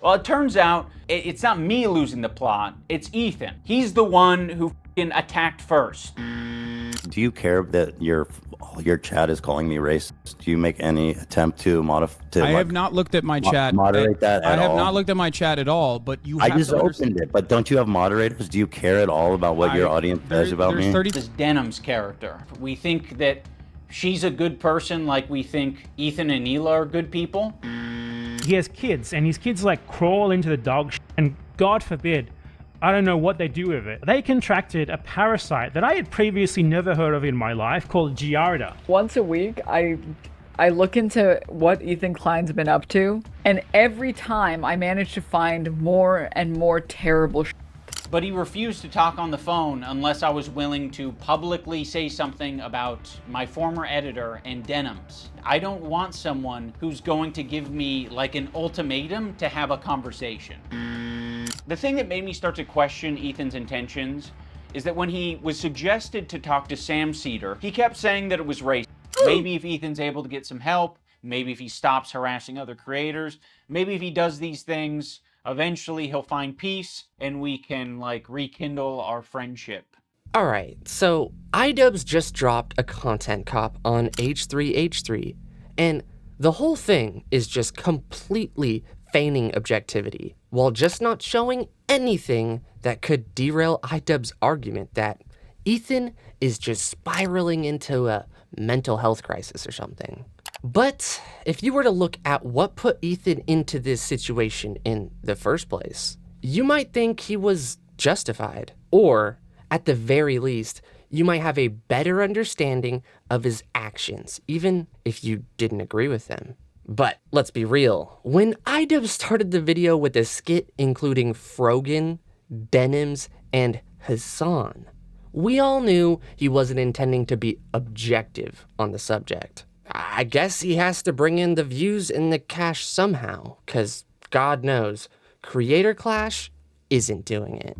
Well, it turns out it's not me losing the plot, it's Ethan. He's the one who f***ing attacked first. Do you care that your chat is calling me racist? Do you make any attempt to modify? I have not looked at my chat. Moderate that at all? I have not looked at my chat at all, but you I have just to opened it, but don't you have moderators? Do you care at all about what your audience says about me? This Denham's character. We think that she's a good person like we think Ethan and Neela are good people. He has kids, and his kids like crawl into the dog shit, and God forbid, I don't know what they do with it. They contracted a parasite that I had previously never heard of in my life called Giardia. Once a week, I look into what Ethan Klein's been up to, and every time I manage to find more and more terrible shit. But he refused to talk on the phone unless I was willing to publicly say something about my former editor and Denham's. I don't want someone who's going to give me like an ultimatum to have a conversation. The thing that made me start to question Ethan's intentions is that when he was suggested to talk to Sam Cedar, he kept saying that it was racist. Maybe if Ethan's able to get some help, maybe if he stops harassing other creators, maybe if he does these things, eventually he'll find peace and we can like rekindle our friendship. Alright, so iDubbbz just dropped a content cop on H3H3, and the whole thing is just completely feigning objectivity, while just not showing anything that could derail iDubbbz's argument that Ethan is just spiraling into a mental health crisis or something. But if you were to look at what put Ethan into this situation in the first place, you might think he was justified, or at the very least, you might have a better understanding of his actions, even if you didn't agree with them. But let's be real, when iDubbbz started the video with a skit including Frogan, Denham's, and Hassan, we all knew he wasn't intending to be objective on the subject. I guess he has to bring in the views and the cash somehow, cause God knows, Creator Clash isn't doing it.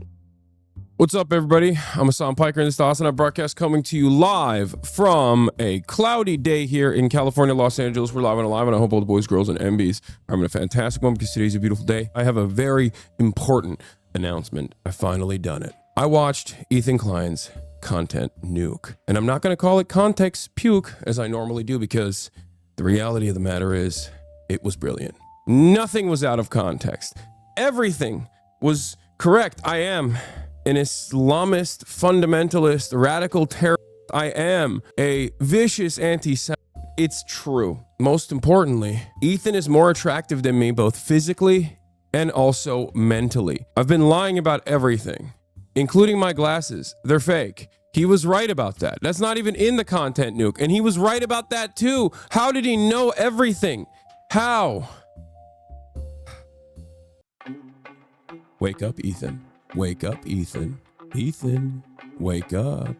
What's up, everybody? I'm Hassan Piker, and this is the Awesome Broadcast coming to you live from a cloudy day here in California, Los Angeles. We're live and alive, and I hope all the boys, girls, and MBs are having a fantastic one because today's a beautiful day. I have a very important announcement. I've finally done it. I watched Ethan Klein's content nuke, and I'm not going to call it context puke as I normally do because the reality of the matter is it was brilliant. Nothing was out of context. Everything was correct. I am an Islamist, fundamentalist, radical terrorist. I am a vicious anti-Semite. It's true. Most importantly, Ethan is more attractive than me, both physically and also mentally. I've been lying about everything, including my glasses. They're fake. He was right about that. That's not even in the content nuke. And he was right about that too. How did he know everything? How? Wake up, Ethan. Wake up, Ethan. Ethan, wake up.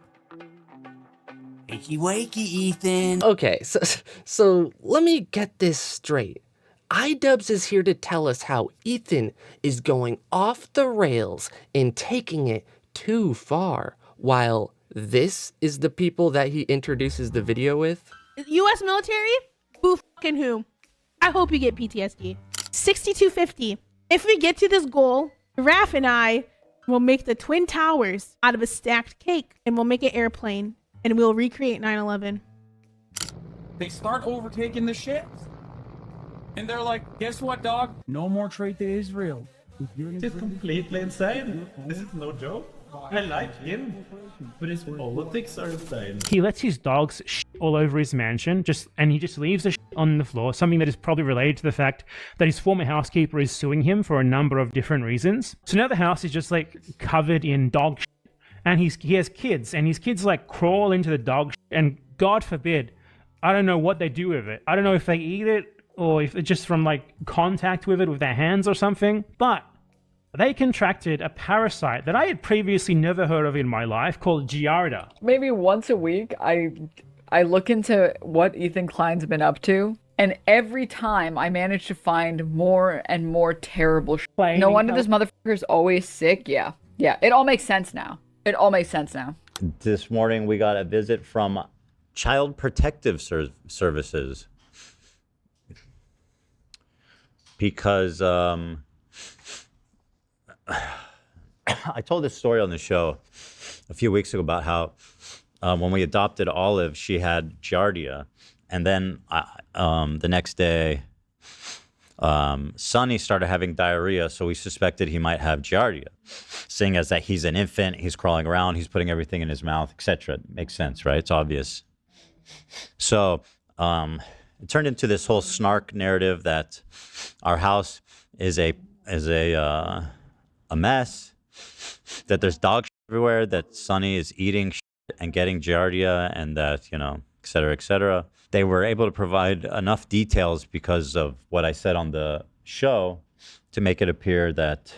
Wakey, wakey, Ethan. Okay, so let me get this straight. iDubbbz is here to tell us how Ethan is going off the rails and taking it too far, while this is the people that he introduces the video with. U.S. military? Who fucking who? I hope you get PTSD. 6250. If we get to this goal, Raph and I will make the Twin Towers out of a stacked cake, and we'll make an airplane, and we'll recreate 9/11. They start overtaking the ships. And they're like, guess what, dog? No more trade to Israel. It's completely insane. This is no joke. I like him, but his politics are insane. He lets his dogs shit all over his mansion, and he just leaves the shit on the floor, something that is probably related to the fact that his former housekeeper is suing him for a number of different reasons. So now the house is just like covered in dog shit, and he has kids, and his kids like crawl into the dog shit, and God forbid, I don't know what they do with it. I don't know if they eat it or if it's just from like contact with it with their hands or something, but they contracted a parasite that I had previously never heard of in my life called Giardia. Maybe once a week, I look into what Ethan Klein's been up to, and every time I manage to find more and more terrible shit. No wonder this motherfucker's always sick. Yeah, it all makes sense now. It all makes sense now. This morning we got a visit from Child Protective Services because I told this story on the show a few weeks ago about how when we adopted Olive, she had Giardia. And then the next day, Sonny started having diarrhea, so we suspected he might have Giardia. Seeing as that he's an infant, he's crawling around, he's putting everything in his mouth, etc. Makes sense, right? It's obvious. So it turned into this whole snark narrative that our house is a mess, that there's dog shit everywhere, that Sonny is eating shit and getting Giardia, and that, you know, et cetera, et cetera. They were able to provide enough details because of what I said on the show to make it appear that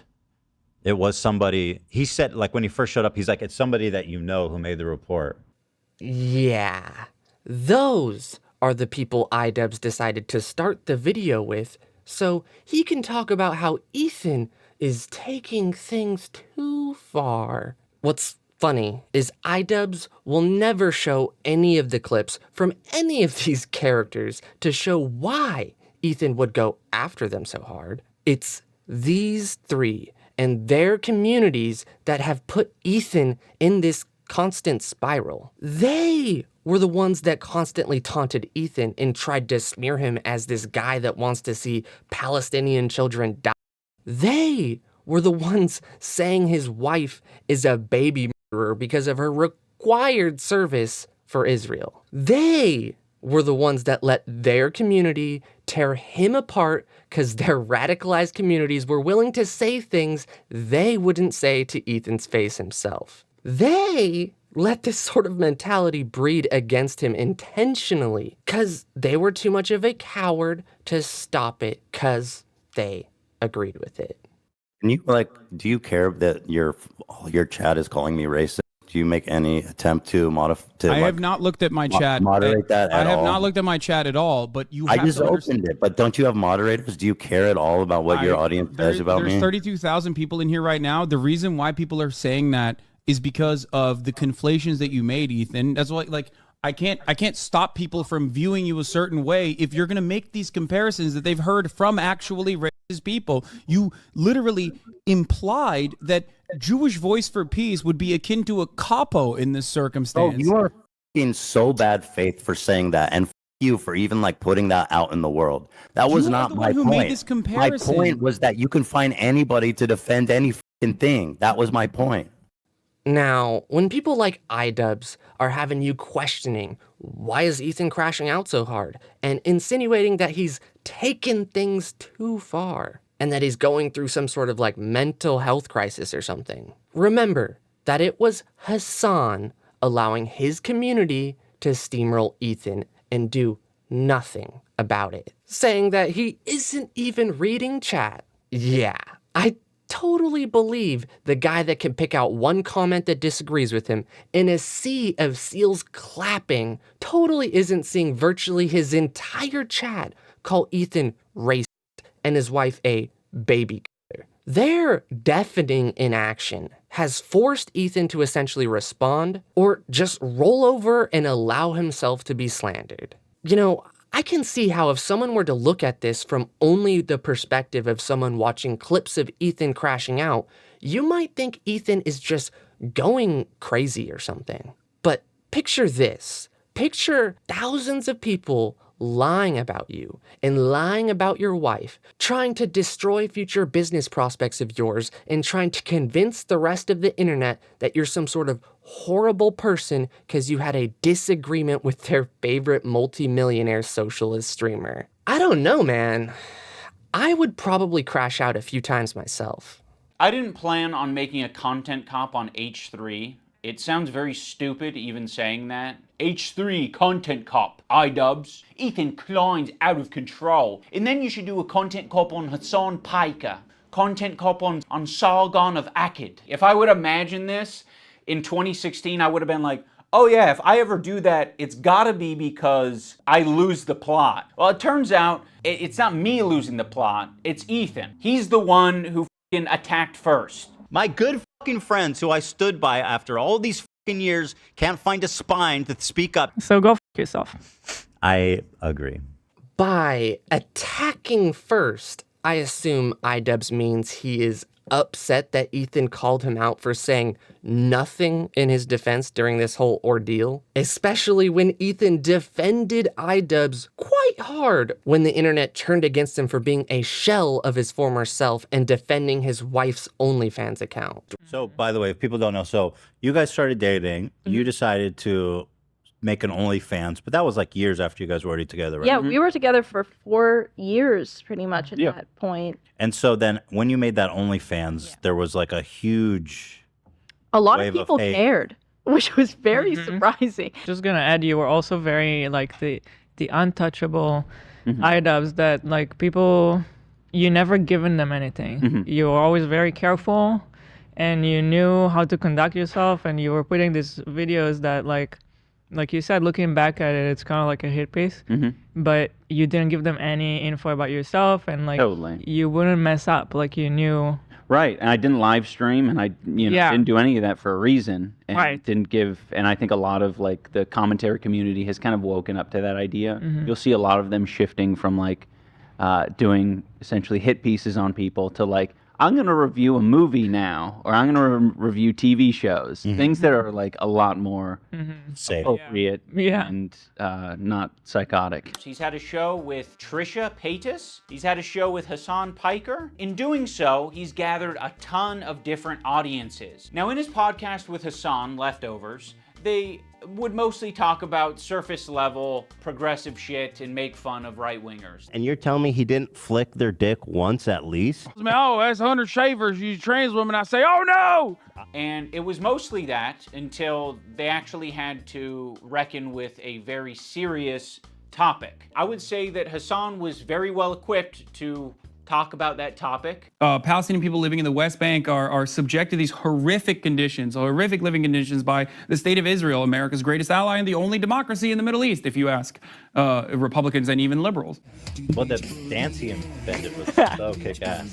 it was somebody. He said, like, when he first showed up, he's like, it's somebody that you know who made the report. Yeah, those are the people iDubbbz decided to start the video with, so he can talk about how Ethan is taking things too far. What's funny is iDubbbz will never show any of the clips from any of these characters to show why Ethan would go after them so hard. It's these three and their communities that have put Ethan in this constant spiral. They were the ones that constantly taunted Ethan and tried to smear him as this guy that wants to see Palestinian children die. They were the ones saying his wife is a baby murderer because of her required service for Israel. They were the ones that let their community tear him apart because their radicalized communities were willing to say things they wouldn't say to Ethan's face himself. They let this sort of mentality breed against him intentionally because they were too much of a coward to stop it because they agreed with it. Can you, like, do you care that your chat is calling me racist? Do you make any attempt to modify? I have not looked at my chat. Moderate that at all? I have not looked at my chat at all, but you I have just to opened it, but don't you have moderators? Do you care at all about what your audience says about me? There's 32,000 people in here right now. The reason why people are saying that is because of the conflations that you made, Ethan. That's why, like, I can't stop people from viewing you a certain way if you're going to make these comparisons that they've heard from actually racist people. You literally implied that Jewish Voice for Peace would be akin to a capo in this circumstance. Oh, you are in so bad faith for saying that, and you for even like putting that out in the world. That was not my point. Made this comparison. My point was that you can find anybody to defend any thing. That was my point. Now, when people like iDubbbz are having you questioning, why is Ethan crashing out so hard? And insinuating that he's taken things too far and that he's going through some sort of like mental health crisis or something. Remember that it was Hassan allowing his community to steamroll Ethan and do nothing about it. Saying that he isn't even reading chat. Yeah, I totally believe the guy that can pick out one comment that disagrees with him in a sea of seals clapping totally isn't seeing virtually his entire chat call Ethan racist and his wife a baby killer. Their deafening inaction has forced Ethan to essentially respond or just roll over and allow himself to be slandered. You know, I can see how if someone were to look at this from only the perspective of someone watching clips of Ethan crashing out, you might think Ethan is just going crazy or something. But picture this. Picture thousands of people lying about you and lying about your wife, trying to destroy future business prospects of yours and trying to convince the rest of the internet that you're some sort of horrible person because you had a disagreement with their favorite multimillionaire socialist streamer. I don't know, man. I would probably crash out a few times myself. I didn't plan on making a content cop on H3. It sounds very stupid even saying that. H3 content cop, iDubbbz. Ethan Klein's out of control. And then you should do a content cop on Hassan Piker. Content cop on Sargon of Akkad. If I would imagine this in 2016, I would have been like, oh yeah, if I ever do that, it's gotta be because I lose the plot. Well, it turns out it's not me losing the plot, it's Ethan. He's the one who f***ing attacked first. My good fucking friends who I stood by after all these fucking years can't find a spine to speak up. So go f*** yourself. I agree. By attacking first, I assume iDubbbz means he is upset that Ethan called him out for saying nothing in his defense during this whole ordeal, especially when Ethan defended iDubbbz quite hard when the internet turned against him for being a shell of his former self and defending his wife's OnlyFans account. So, by the way, if people don't know, so you guys started dating, you decided to make an OnlyFans, but that was like years after you guys were already together, right? Yeah, we were together for 4 years pretty much at that point. And so then when you made that OnlyFans, there was like a huge A lot of wave people hate. cared, which was very surprising. Just gonna add, you were also very like the untouchable iDubbbz that like people, you never given them anything. You were always very careful, and you knew how to conduct yourself, and you were putting these videos that like you said, looking back at it, it's kind of like a hit piece, but you didn't give them any info about yourself, and like you wouldn't mess up, like you knew. Right, and I didn't live stream, and I didn't do any of that for a reason, and didn't give. And I think a lot of like the commentary community has kind of woken up to that idea. You'll see a lot of them shifting from like doing essentially hit pieces on people to like, I'm going to review a movie now, or I'm going to review TV shows, things that are like a lot more appropriate and not psychotic. He's had a show with Trisha Paytas. He's had a show with Hassan Piker. In doing so, he's gathered a ton of different audiences. Now, in his podcast with Hassan, Leftovers, they would mostly talk about surface level progressive shit and make fun of right-wingers. And you're telling me he didn't flick their dick once at least? Oh, that's 100 shavers. You trans women. I say, oh no! And it was mostly that until they actually had to reckon with a very serious topic. I would say that Hassan was very well equipped to talk about that topic. Palestinian people living in the West Bank are subject to these horrific conditions, horrific living conditions by the state of Israel, America's greatest ally and the only democracy in the Middle East, if you ask Republicans and even liberals. Well, the dance he invented was so kick-ass.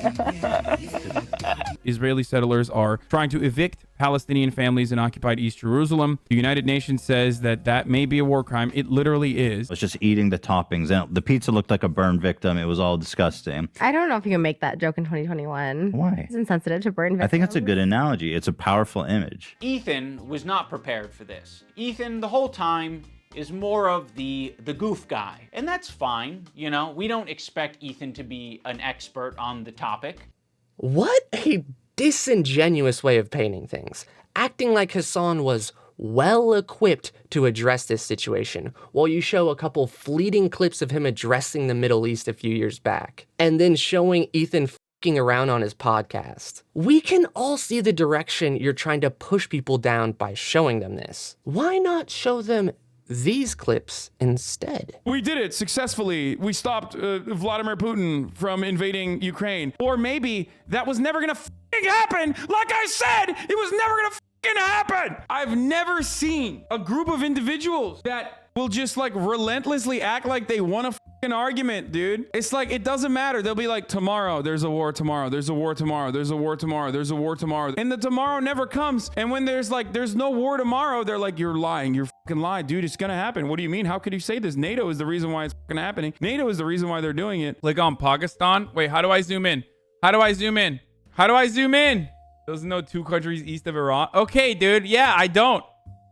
Israeli settlers are trying to evict Palestinian families in occupied East Jerusalem. The United Nations says that may be a war crime. It literally is. It was just eating the toppings. And the pizza looked like a burn victim. It was all disgusting. I don't know if you can make that joke in 2021. Why? It's insensitive to burn victims. I think it's a good analogy. It's a powerful image. Ethan was not prepared for this. Ethan, the whole time, is more of the goof guy. And that's fine, you know? We don't expect Ethan to be an expert on the topic. What a disingenuous way of painting things. Acting like Hassan was well equipped to address this situation, while you show a couple fleeting clips of him addressing the Middle East a few years back, and then showing Ethan f***ing around on his podcast. We can all see the direction you're trying to push people down by showing them this. Why not show them these clips instead? We did it successfully. We stopped Vladimir Putin from invading Ukraine. Or maybe that was never gonna f***ing happen. Like I said, it was never gonna f***ing happen. I've never seen a group of individuals that will just like relentlessly act like they want a f***ing argument, dude. It's like, it doesn't matter. They'll be like, tomorrow, there's a war tomorrow. There's a war tomorrow. There's a war tomorrow. There's a war tomorrow. And the tomorrow never comes. And when there's no war tomorrow, they're like, you're lying. You're f***ing lying, dude. It's gonna happen. What do you mean? How could you say this? NATO is the reason why it's f***ing happening. NATO is the reason why they're doing it. Like on Pakistan. Wait, how do I zoom in? How do I zoom in? How do I zoom in? There's no 2 countries east of Iran. Okay, dude. Yeah, I don't.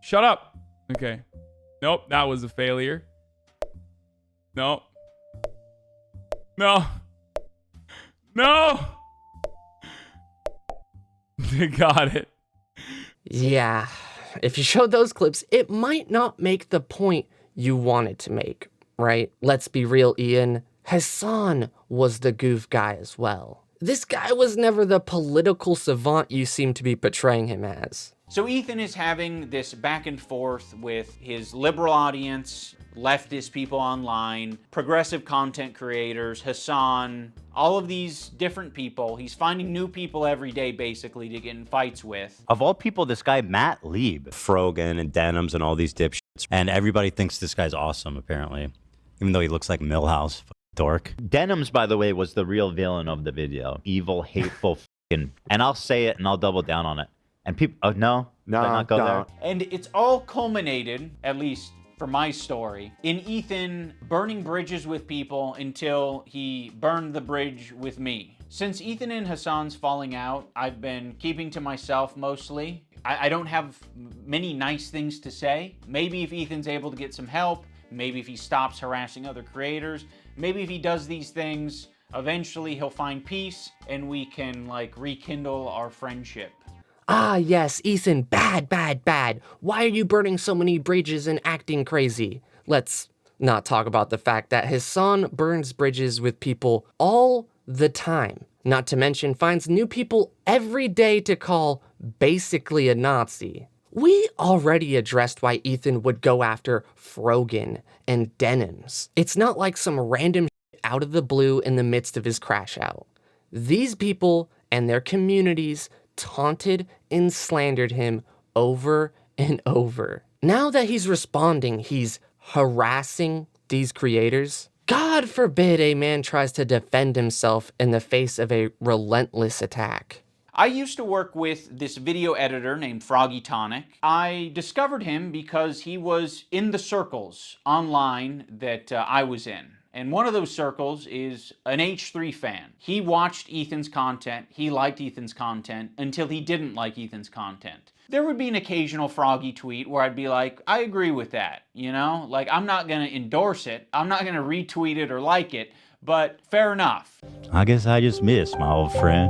Shut up. Okay. Nope, that was a failure. No. No. No. Got it. Yeah, if you showed those clips, it might not make the point you wanted to make, right? Let's be real, Ian. Hassan was the goof guy as well. This guy was never the political savant you seem to be portraying him as. So Ethan is having this back and forth with his liberal audience, leftist people online, progressive content creators, Hassan, all of these different people. He's finding new people every day, basically, to get in fights with. Of all people, this guy, Matt Lieb, Frogan and Denims and all these dipshits. And everybody thinks this guy's awesome, apparently. Even though he looks like Millhouse. Dork. Denims, by the way, was the real villain of the video. Evil, hateful, and I'll say it and I'll double down on it. And people, oh no, not go there. And it's all culminated, at least for my story in Ethan burning bridges with people until he burned the bridge with me. Since Ethan and Hassan's falling out, I've been keeping to myself mostly. I don't have many nice things to say. Maybe if Ethan's able to get some help, maybe if he stops harassing other creators, maybe if he does these things, eventually he'll find peace and we can like rekindle our friendship. Ah, yes, Ethan, bad, bad, bad. Why are you burning so many bridges and acting crazy? Let's not talk about the fact that his son burns bridges with people all the time. Not to mention finds new people every day to call basically a Nazi. We already addressed why Ethan would go after Frogan and Denims. It's not like some random shit out of the blue in the midst of his crash out. These people and their communities taunted and slandered him over and over. Now that he's responding, he's harassing these creators. God forbid a man tries to defend himself in the face of a relentless attack. I used to work with this video editor named Froggy Tonic. I discovered him because he was in the circles online that I was in. And one of those circles is an H3 fan. He watched Ethan's content, he liked Ethan's content, until he didn't like Ethan's content. There would be an occasional Froggy tweet where I'd be like, I agree with that, you know? Like, I'm not gonna endorse it, I'm not gonna retweet it or like it, but fair enough. I guess I just missed my old friend.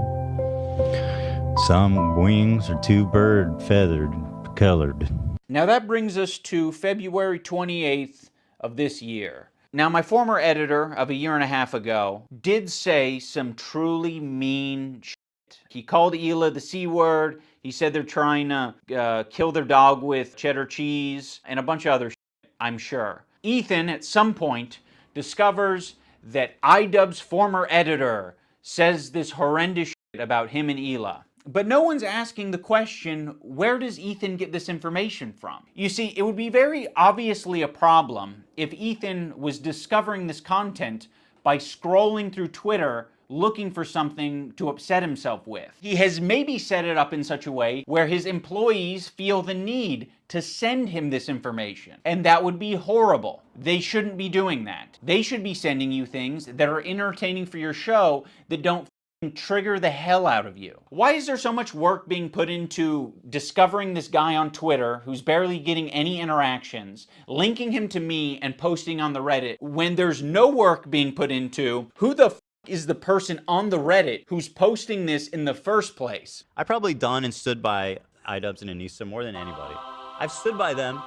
Some wings are too bird feathered colored. Now that brings us to February 28th of this year. Now, my former editor of a year and a half ago did say some truly mean shit. He called Hila the C word. He said they're trying to kill their dog with cheddar cheese and a bunch of other shit, I'm sure. Ethan, at some point, discovers that iDubbbz former editor says this horrendous shit about him and Hila. But no one's asking the question, where does Ethan get this information from? You see, it would be very obviously a problem if Ethan was discovering this content by scrolling through Twitter looking for something to upset himself with. He has maybe set it up in such a way where his employees feel the need to send him this information. And that would be horrible. They shouldn't be doing that. They should be sending you things that are entertaining for your show that don't trigger the hell out of you. Why is there so much work being put into discovering this guy on Twitter who's barely getting any interactions, linking him to me and posting on the Reddit, when there's no work being put into who the is the person on the Reddit who's posting this in the first place? I've probably done and stood by iDubbbz and Anissa more than anybody. I've stood by them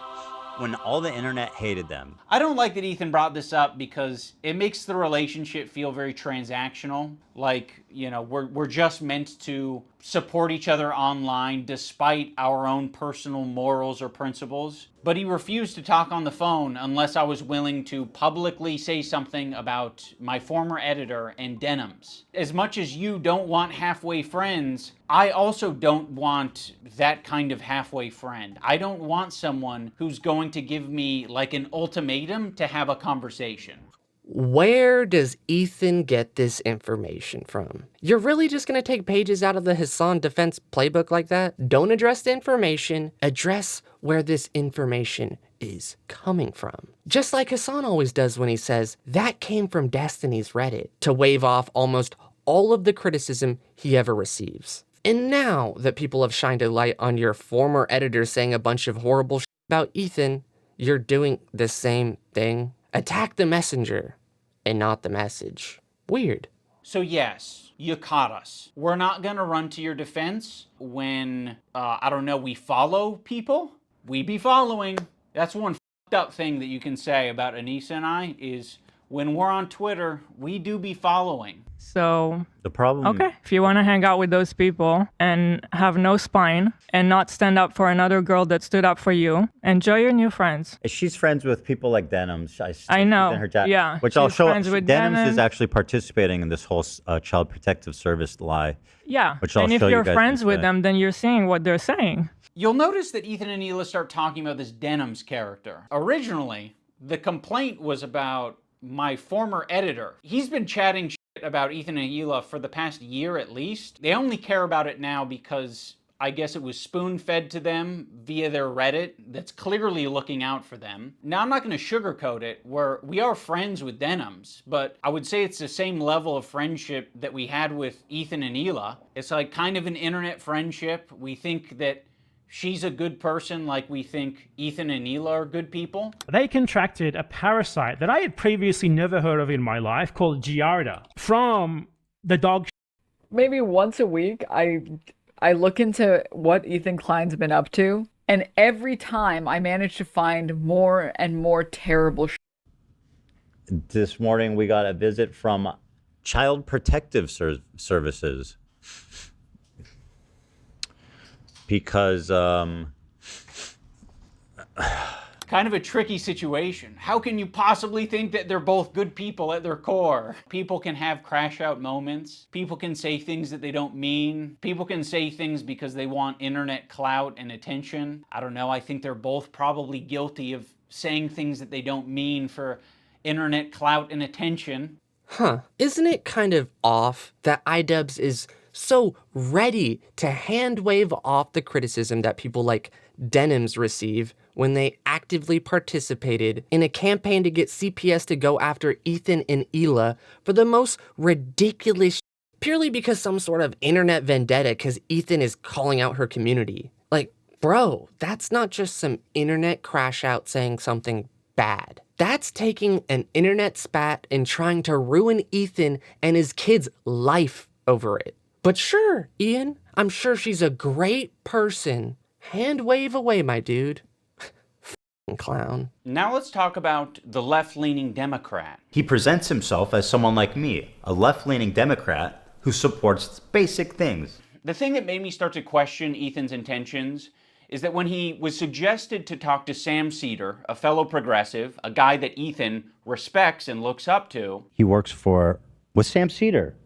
when all the internet hated them. I don't like that Ethan brought this up because it makes the relationship feel very transactional. Like, you know, we're just meant to support each other online despite our own personal morals or principles. But he refused to talk on the phone unless I was willing to publicly say something about my former editor and Denims. As much as you don't want halfway friends, I also don't want that kind of halfway friend. I don't want someone who's going to give me like an ultimatum to have a conversation. Where does Ethan get this information from? You're really just gonna take pages out of the Hassan defense playbook like that? Don't address the information, address where this information is coming from. Just like Hassan always does when he says, that came from Destiny's Reddit, to wave off almost all of the criticism he ever receives. And now that people have shined a light on your former editor saying a bunch of horrible shit about Ethan, you're doing the same thing. Attack the messenger and not the message. Weird. So yes, you caught us. We're not gonna run to your defense when, I don't know, we follow people. We be following. That's one fucked up thing that you can say about Anissa and I is when we're on Twitter, we do be following. So, the problem. Okay, if you want to hang out with those people and have no spine and not stand up for another girl that stood up for you, enjoy your new friends. She's friends with people like Denims. I know. In her chat, yeah. Which I'll show. Denims is actually participating in this whole child protective service lie. Yeah. Which I'll and if show you're you guys friends with instead. them, then you're seeing what they're saying. You'll notice that Ethan and Hila start talking about this Denims character. Originally, the complaint was about my former editor. He's been chatting shit about Ethan and Hila for the past year at least. They only care about it now because I guess it was spoon-fed to them via their Reddit that's clearly looking out for them. Now, I'm not going to sugarcoat it, where we are friends with Denims, but I would say it's the same level of friendship that we had with Ethan and Hila. It's like kind of an internet friendship. We think that she's a good person like we think Ethan and Hila are good people. They contracted a parasite that I had previously never heard of in my life called Giardia from the dog. Maybe once a week, I look into what Ethan Klein's been up to, and every time I manage to find more and more terrible shit. This morning we got a visit from Child Protective Services because kind of a tricky situation. How can you possibly think that they're both good people at their core? People can have crash out moments. People can say things that they don't mean. People can say things because they want internet clout and attention. I don't know, I think they're both probably guilty of saying things that they don't mean for internet clout and attention. Huh. Isn't it kind of off that iDubbbz is so ready to hand wave off the criticism that people like Denims receive when they actively participated in a campaign to get CPS to go after Ethan and Hila for the most ridiculous purely because some sort of internet vendetta because Ethan is calling out her community. Like, bro, that's not just some internet crash out saying something bad. That's taking an internet spat and trying to ruin Ethan and his kid's life over it. But sure, Ian, I'm sure she's a great person. Hand wave away, my dude. F***ing clown. Now let's talk about the left-leaning Democrat. he presents himself as someone like me, a left-leaning Democrat who supports basic things. The thing that made me start to question Ethan's intentions is that when he was suggested to talk to Sam Seder, a fellow progressive, a guy that Ethan respects and looks up to. He works with Sam Seder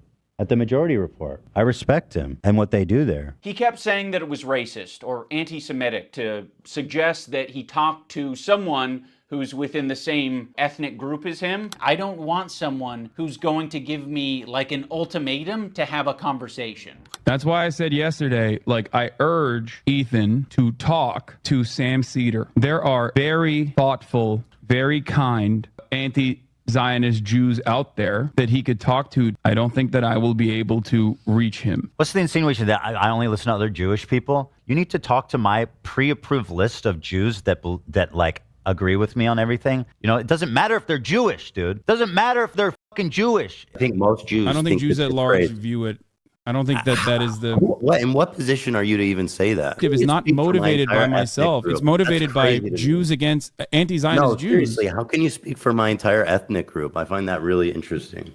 at the Majority Report. I respect him and what they do there. He kept saying that it was racist or anti-Semitic to suggest that he talked to someone who's within the same ethnic group as him. I don't want someone who's going to give me like an ultimatum to have a conversation. That's why I said yesterday, like, I urge Ethan to talk to Sam Seder. There are very thoughtful, very kind anti-Zionist Jews out there that he could talk to. I don't think that I will be able to reach him. What's the insinuation that I only listen to other Jewish people? You need to talk to my pre-approved list of Jews that like agree with me on everything. You know, it doesn't matter if they're Jewish, dude. It doesn't matter if they're fucking Jewish. I think most Jews. I don't think Jews at large view it. I don't think that is the. In what position are you to even say that? It's not motivated by myself. It's motivated by Jews against anti-Zionist Jews. Seriously, how can you speak for my entire ethnic group? I find that really interesting.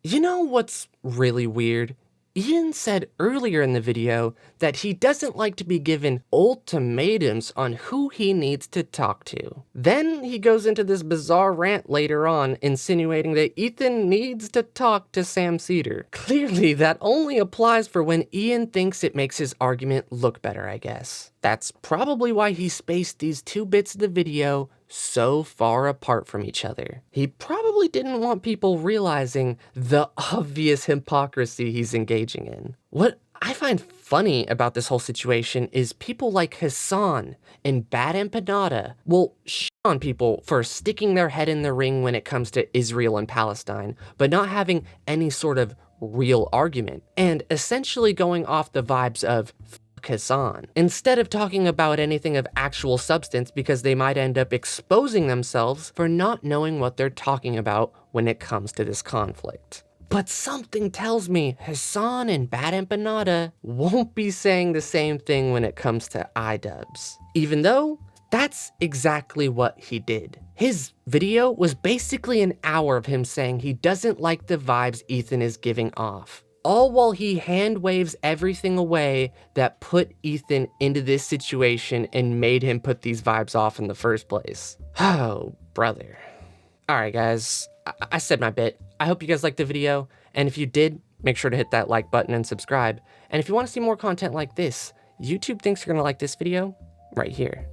You know what's really weird? Ian said earlier in the video that he doesn't like to be given ultimatums on who he needs to talk to. Then he goes into this bizarre rant later on, insinuating that Ethan needs to talk to Sam Seder. Clearly, that only applies for when Ian thinks it makes his argument look better, I guess. That's probably why he spaced these two bits of the video so far apart from each other. He probably didn't want people realizing the obvious hypocrisy he's engaging in. What I find funny about this whole situation is people like Hassan and Bad Empanada will shit on people for sticking their head in the ring when it comes to Israel and Palestine, but not having any sort of real argument, and essentially going off the vibes of Hassan, instead of talking about anything of actual substance because they might end up exposing themselves for not knowing what they're talking about when it comes to this conflict. But something tells me Hassan and Bad Empanada won't be saying the same thing when it comes to iDubbbz, even though that's exactly what he did. His video was basically an hour of him saying he doesn't like the vibes Ethan is giving off, all while he hand waves everything away that put Ethan into this situation and made him put these vibes off in the first place. Oh, brother. All right, guys, I said my bit. I hope you guys liked the video, and if you did, make sure to hit that like button and subscribe. And if you want to see more content like this, YouTube thinks you're gonna like this video right here.